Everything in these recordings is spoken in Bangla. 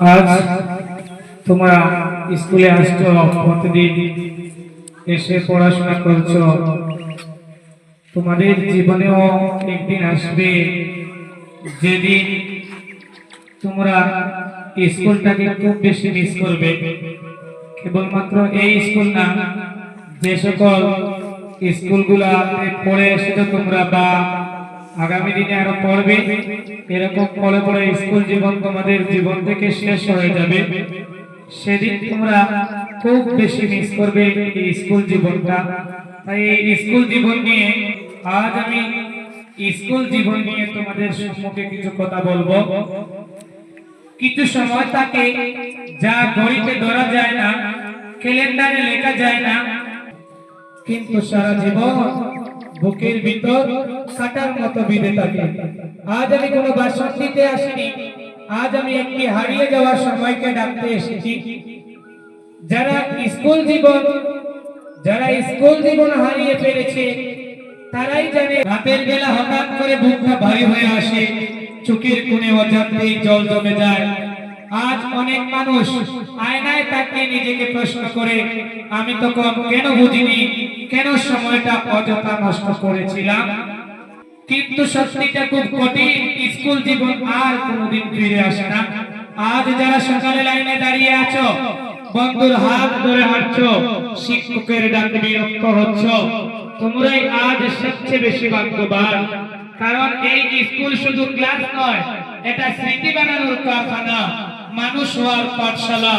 আজ তোমরা স্কুলে আসছো, প্রতিদিন এসে পড়াশোনা করছো। তোমাদের জীবনেও একদিন আসবে যেদিন তোমরা স্কুলটাকে খুব বেশি মিস করবে। কেবলমাত্র এই স্কুল না, যে সকল স্কুলগুলোতে পড়ে এসেছো তোমরা বা আগামী দিনে আরো পড়বে, এরকম পড়ে পড়ে স্কুল জীবন তোমাদের জীবন থেকে শেষ হয়ে যাবে। সেদিন তোমরা খুব বেশি মিস করবে এই স্কুল জীবনটা। তাই এই স্কুল জীবন নিয়ে আজ আমি স্কুল জীবন নিয়ে তোমাদের সম্মুখে কিছু কথা বলবো। কিছু সময় থাকে যা ঘড়িতে ধরা যায় না, ক্যালেন্ডারে লেখা যায় না, কিন্তু সারা জীবন বুকের ভিতর কাটার মতো বিঁধে থাকে। আজ আমি কোনো ভাষণ দিতে আসিনি, আজ আমি একটি হারিয়ে যাওয়ার সময়কে ডাকতে এসেছি। যারা স্কুল জীবন হারিয়ে ফেলেছে তারাই জানে রাতের বেলা হঠাৎ করে বুকটা ভারী হয়ে আসে, চোখের কোণে অজান্তেই জল জমে যায়। আজ অনেক মানুষ আয়নায় তাকিয়ে নিজেকে প্রশ্ন করে, আমি তখন কেন বুঝিনি, কেন সময়টা অযথা নষ্ট করেছিলাম। কিন্তু সত্যিটা খুব কঠিন, স্কুল জীবন আর কোনোদিন ফিরে আসে না। আজ যারা সকালে লাইনে দাঁড়িয়ে আছো, বন্ধুর হাত ধরে হাঁটছো, শিক্ষকের ডাকে বিরক্ত হচ্ছ, তোমরাই আজ সবচেয়ে বেশি ভাগ্যবান। কারণ এই স্কুল শুধু ক্লাস নয়, এটা স্মৃতি বানানোর কারখানা, মানুষ হওয়ার পাঠশালা।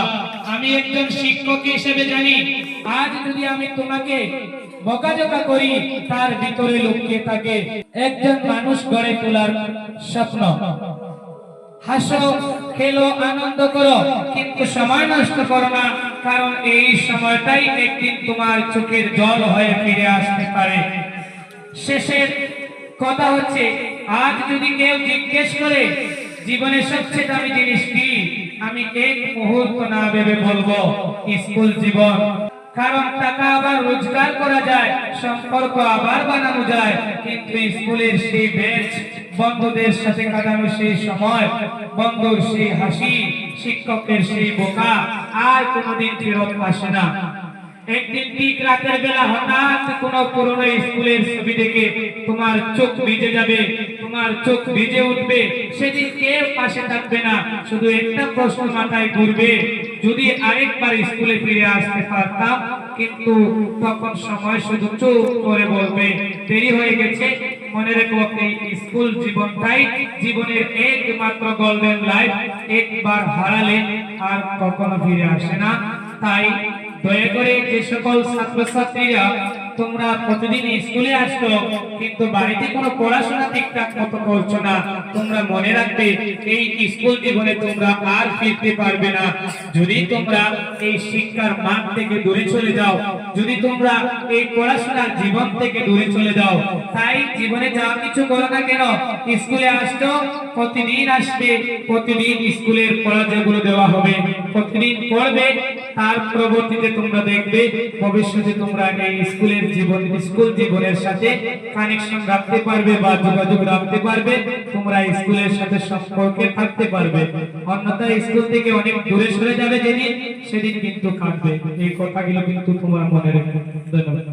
আমি একজন শিক্ষক হিসেবে জানি, আজ যদি আমি তোমাকে বকাঝকা করি, তার ভিতরে লুকিয়ে থাকে একজন মানুষ গড়ে তোলার স্বপ্ন। হাসো, খেলো, আনন্দ করো, কিন্তু সময় নষ্ট করো না, কারণ এই সময়টাই একদিন তোমার চোখের জল হয়ে ফিরে আসতে পারে। শেষের কথা হচ্ছে, আজ যদি কেউ জিজ্ঞেস করে জীবনের সবচেয়ে দামি জিনিস কি, আমি এক মুহূর্ত না ভেবে বলবো স্কুল জীবন। কারণ টাকা আবার রোজগার করা যায়, সম্পর্ক আবার বানানো যায়, কিন্তু স্কুলের সেই বেঞ্চ, বন্ধুদের সাথে কাটানো সেই সময়, বন্ধুর সেই হাসি, শিক্ষকের সেই বোকা আর কোনোদিন ফেরত আসে না। একদিন ঠিক রাতের বেলা হঠাৎ কোনো পুরনো স্কুলের ছবি দেখে তোমার চোখ ভিজে যাবে, তোমার চোখ ভিজে উঠবে। সেদিন কেউ পাশে থাকবে না, শুধু একটা প্রশ্ন মাথায় ঘুরবে, যদি আরেকবার স্কুলে ফিরে আসতে পারতাম। কিন্তু তখন সময় শুধু চুপ করে বলবে, দেরি হয়ে গেছে। মনে রেখো, এই স্কুল জীবনটাই জীবনের একমাত্র গোল্ডেন লাইফ, একবার হারালে আর কখনো ফিরে আসে না। তাই দয়া করে যে সকল ছাত্রছাত্রীরা তোমরা প্রতিদিন স্কুলে আসছো কিন্তু বাড়িতে কোনো পড়াশোনা ঠিকঠাক মতো করছো না, তোমরা মনে রাখবে এই স্কুল জীবনে তোমরা আর ফিরতে পারবে না। যদি তোমরা এই শিক্ষার মান থেকে দূরে চলে যাও, যদি তোমরা এই পড়াশোনার জীবন থেকে দূরে চলে যাও, তাই জীবনে যা কিছু করো না কেন, স্কুলে আসছো, প্রতিদিন আসবে, প্রতিদিন স্কুলের পড়া যেগুলো দেওয়া হবে প্রতিদিন পড়বে। তার পরবর্তীতে তোমরা দেখবে ভবিষ্যতে তোমরা এই স্কুল জীবনের সাথে কানেকশন রাখতে পারবে বা যোগাযোগ রাখতে পারবে, তোমরা স্কুলের সাথে সম্পর্কে থাকতে পারবে। অন্যথায় স্কুল থেকে অনেক দূরে সরে যাবে যেদিন, সেদিন কিন্তু কাটবে। এই কথাগুলো কিন্তু তোমরা মনে রাখবে। ধন্যবাদ।